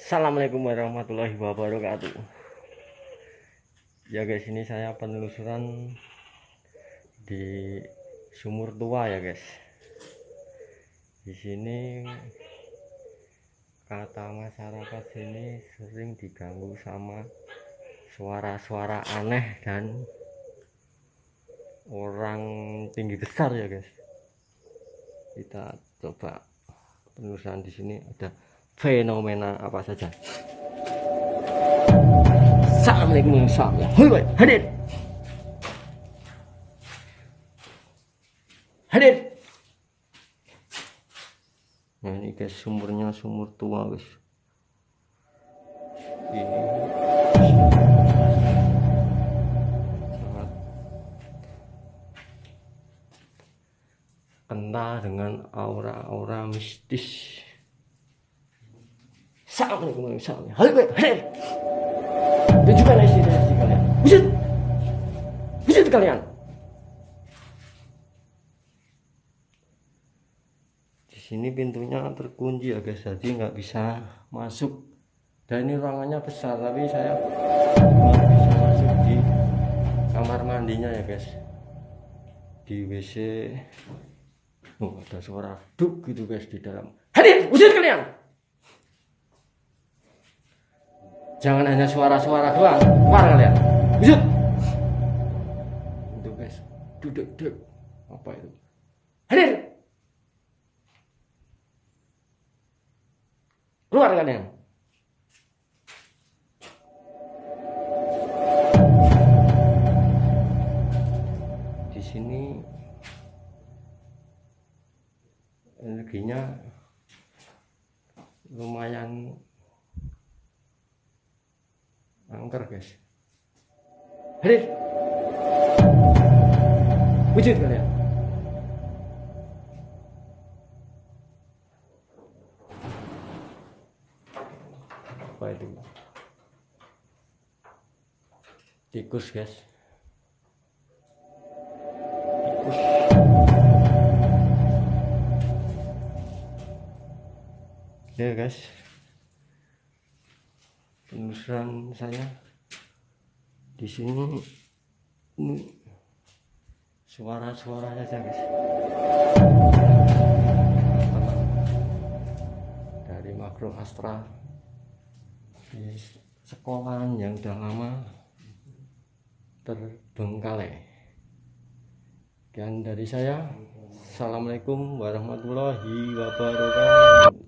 Assalamualaikum warahmatullahi wabarakatuh. Ya guys, ini saya penelusuran di sumur tua ya guys. Di sini kata masyarakat sini sering diganggu sama suara-suara aneh dan orang tinggi besar ya guys. Kita coba penelusuran di sini ada fenomena apa saja. Assalamualaikum warahmatullahi hadir hadir. Nah ini guys, sumurnya sumur tua guys. Ini sangat kental dengan aura-aura mistis. Assalamualaikum warahmatullahi hadir. Tunjukkan isi kalian. Wujud kalian. Di sini pintunya terkunci ya guys, jadi nggak bisa masuk. Dan ini ruangannya besar, tapi saya nggak bisa masuk di kamar mandinya ya guys. Di WC, ada suara duk gitu guys di dalam. Hadir, wujud kalian. Jangan hanya suara-suara doang, keluar kalian. Wujud. Itu guys, duduk. Apa itu? Hadir. Keluar kalian. Di sini energinya lumayan angker guys. Hadir. Wujud kalian. Apa itu? Tikus guys. Tikus. Ya guys, penelusuran saya di sini ini suara-suara saja guys. Dari makro astral di sekolahan yang udah lama terbengkalai. Sekian dari saya. Assalamualaikum warahmatullahi wabarakatuh.